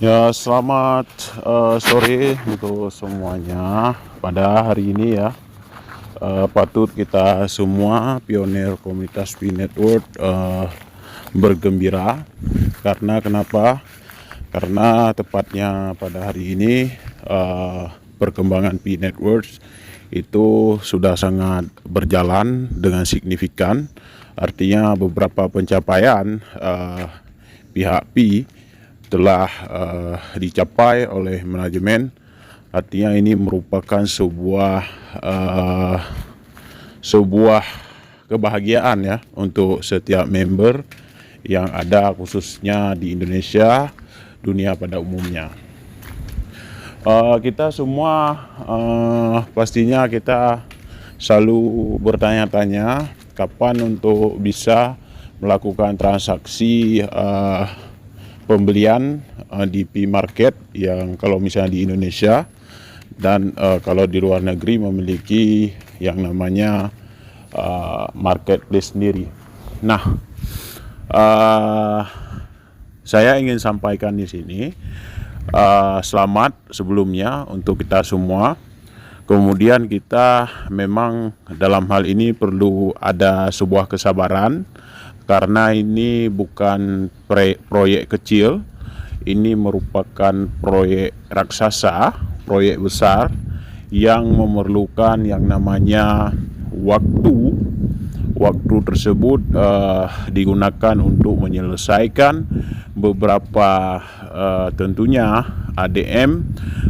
Ya, selamat sore untuk semuanya. Pada hari ini ya, patut kita semua pionir komunitas P Network bergembira. Karena kenapa? Karena tepatnya pada hari ini perkembangan P Networks itu sudah sangat berjalan dengan signifikan. Artinya beberapa pencapaian pihak P telah dicapai oleh manajemen. Artinya ini merupakan sebuah kebahagiaan ya untuk setiap member yang ada khususnya di Indonesia, dunia pada umumnya. Kita semua pastinya kita selalu bertanya-tanya kapan untuk bisa melakukan transaksi pembelian di P-Market yang kalau misalnya di Indonesia dan kalau di luar negeri memiliki yang namanya marketplace sendiri. Nah, saya ingin sampaikan di sini selamat sebelumnya untuk kita semua. Kemudian kita memang dalam hal ini perlu ada sebuah kesabaran karena ini bukan proyek kecil, ini merupakan proyek raksasa, proyek besar yang memerlukan yang namanya waktu. Waktu tersebut digunakan untuk menyelesaikan beberapa tentunya ADM,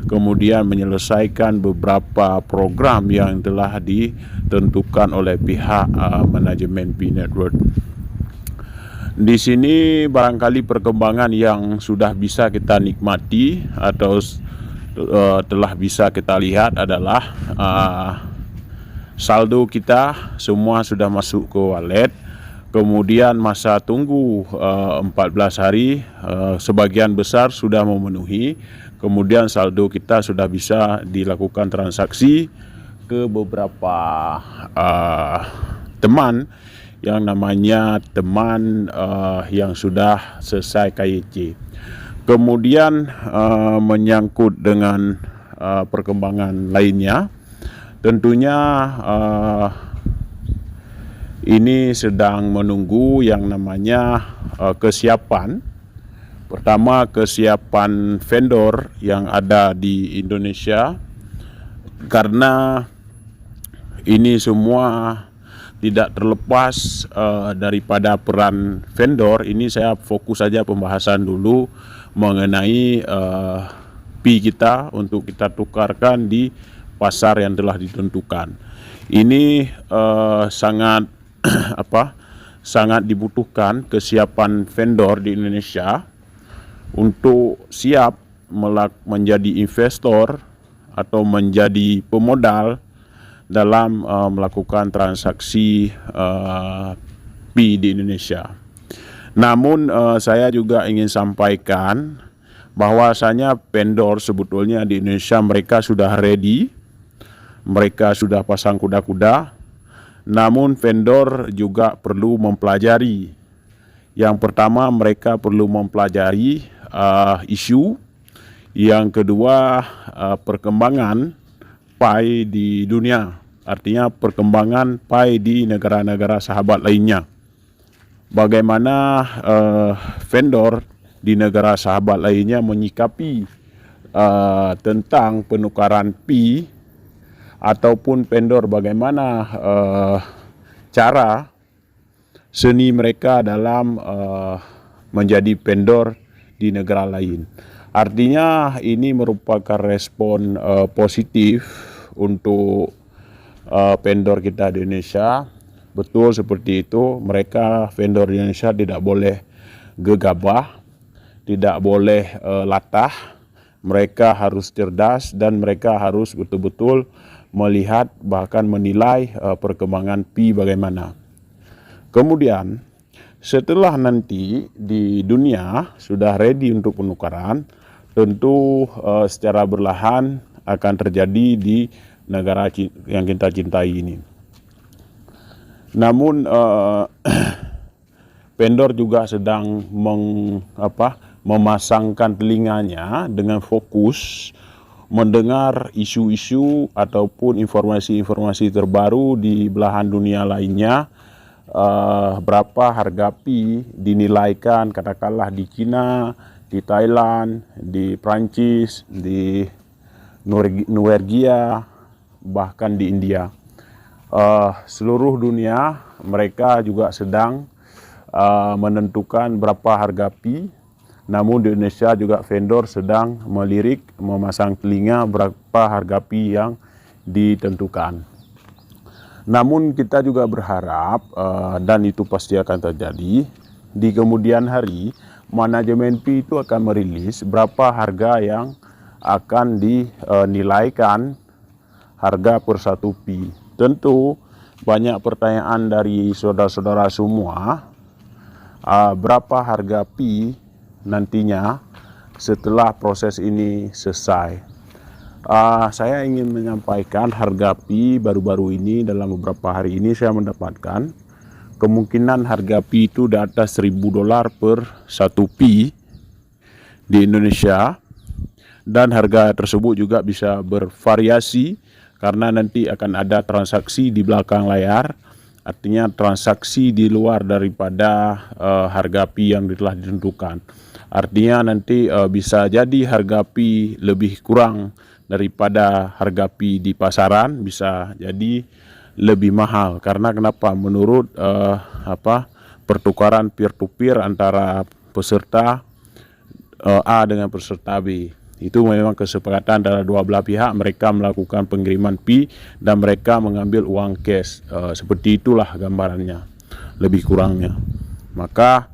kemudian menyelesaikan beberapa program yang telah ditentukan oleh pihak manajemen P Network. Di sini barangkali perkembangan yang sudah bisa kita nikmati atau telah bisa kita lihat adalah saldo kita semua sudah masuk ke wallet. Kemudian masa tunggu 14 hari sebagian besar sudah memenuhi. Kemudian saldo kita sudah bisa dilakukan transaksi ke beberapa teman yang namanya teman yang sudah selesai KYC. Kemudian menyangkut dengan perkembangan lainnya, tentunya ini sedang menunggu yang namanya kesiapan. Pertama, kesiapan vendor yang ada di Indonesia, karena ini semua tidak terlepas daripada peran vendor. Ini saya fokus saja pembahasan dulu mengenai P kita untuk kita tukarkan di pasar yang telah ditentukan. Ini sangat sangat dibutuhkan kesiapan vendor di Indonesia untuk siap menjadi investor atau menjadi pemodal dalam melakukan transaksi P di Indonesia. Namun saya juga ingin sampaikan bahwasanya vendor sebetulnya di Indonesia mereka sudah ready, mereka sudah pasang kuda-kuda. Namun vendor juga perlu mempelajari. Yang pertama, mereka perlu mempelajari isu. Yang kedua, perkembangan PAI di dunia, artinya perkembangan PAI di negara-negara sahabat lainnya. Bagaimana vendor di negara sahabat lainnya menyikapi tentang penukaran P, ataupun vendor bagaimana cara seni mereka dalam menjadi vendor di negara lain. Artinya ini merupakan respon positif untuk vendor kita di Indonesia. Betul seperti itu, mereka vendor di Indonesia tidak boleh gegabah, tidak boleh latah. Mereka harus cerdas dan mereka harus betul-betul melihat bahkan menilai perkembangan P bagaimana. Kemudian setelah nanti di dunia sudah ready untuk penukaran, tentu secara berlahan akan terjadi di negara yang kita cintai ini. Namun vendor juga sedang memasangkan telinganya dengan fokus mendengar isu-isu ataupun informasi-informasi terbaru di belahan dunia lainnya. Berapa harga pi dinilaikan, katakanlah di Cina, di Thailand, di Prancis, di Norwegia, bahkan di India. Seluruh dunia mereka juga sedang menentukan berapa harga pi. Namun di Indonesia juga vendor sedang melirik, memasang telinga berapa harga pi yang ditentukan. Namun kita juga berharap, dan itu pasti akan terjadi, di kemudian hari manajemen pi itu akan merilis berapa harga yang akan dinilaikan harga per satu pi. Tentu banyak pertanyaan dari saudara-saudara semua, berapa harga pi nantinya setelah proses ini selesai. Saya ingin menyampaikan harga pi baru-baru ini, dalam beberapa hari ini saya mendapatkan kemungkinan harga pi itu di atas $1.000 per satu pi di Indonesia, dan harga tersebut juga bisa bervariasi karena nanti akan ada transaksi di belakang layar, artinya transaksi di luar daripada harga pi yang telah ditentukan. Artinya nanti bisa jadi harga pi lebih kurang daripada harga pi di pasaran, bisa jadi lebih mahal. Karena kenapa? Menurut pertukaran peer to peer antara peserta A dengan peserta B, itu memang kesepakatan antara dua belah pihak, mereka melakukan pengiriman pi dan mereka mengambil uang cash. Seperti itulah gambarannya, lebih kurangnya. Maka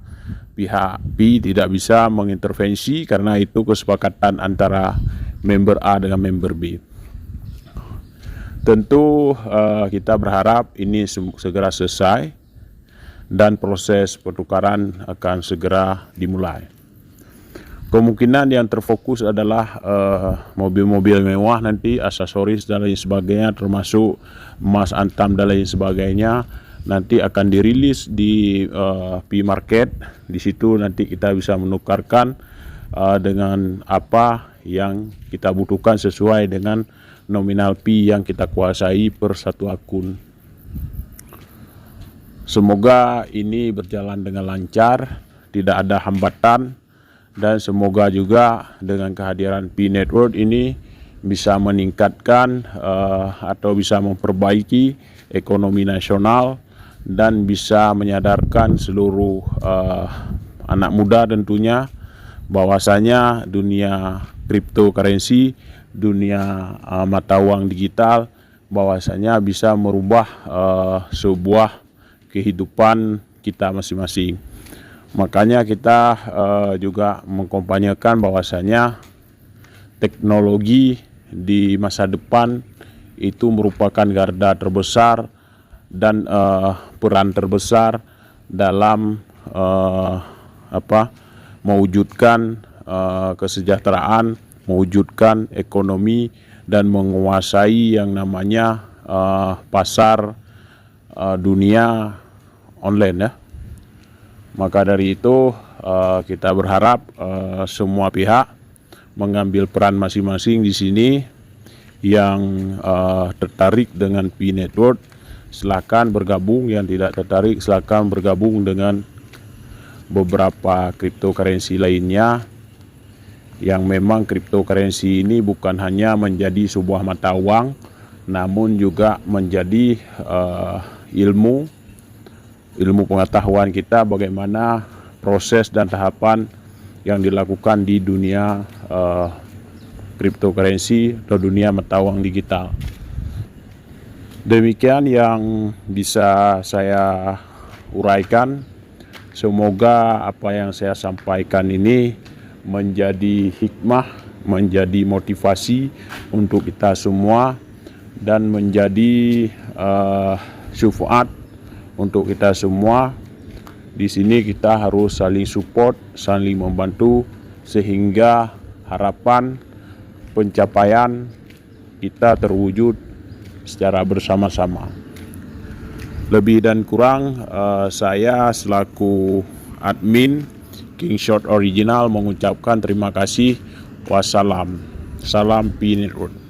pihak pi tidak bisa mengintervensi karena itu kesepakatan antara member A dengan member B. Tentu kita berharap ini segera selesai dan proses pertukaran akan segera dimulai. Kemungkinan yang terfokus adalah mobil-mobil mewah nanti, aksesoris dan lain sebagainya, termasuk emas antam dan lain sebagainya, nanti akan dirilis di pi market. Di situ nanti kita bisa menukarkan dengan apa yang kita butuhkan sesuai dengan nominal pi yang kita kuasai per satu akun. Semoga ini berjalan dengan lancar, tidak ada hambatan, dan semoga juga dengan kehadiran Pi Network ini bisa meningkatkan atau bisa memperbaiki ekonomi nasional dan bisa menyadarkan seluruh anak muda tentunya bahwasanya dunia cryptocurrency, dunia mata uang digital, bahwasanya bisa merubah sebuah kehidupan kita masing-masing. Makanya kita juga mengkampanyekan bahwasanya teknologi di masa depan itu merupakan garda terbesar dan peran terbesar dalam mewujudkan kesejahteraan, mewujudkan ekonomi, dan menguasai yang namanya pasar dunia online ya. Maka dari itu kita berharap semua pihak mengambil peran masing-masing di sini. Yang tertarik dengan Pi Network silakan bergabung, yang tidak tertarik silakan bergabung dengan beberapa cryptocurrency lainnya, yang memang cryptocurrency ini bukan hanya menjadi sebuah mata uang, namun juga menjadi ilmu pengetahuan kita bagaimana proses dan tahapan yang dilakukan di dunia cryptocurrency atau dunia mata uang digital. Demikian yang bisa saya uraikan. Semoga apa yang saya sampaikan ini menjadi hikmah, menjadi motivasi untuk kita semua, dan menjadi syafaat untuk kita semua. Di sini kita harus saling support, saling membantu, sehingga harapan pencapaian kita terwujud secara bersama-sama. Lebih dan kurang saya selaku admin King Short Original mengucapkan terima kasih. Wassalam. Salam P Network.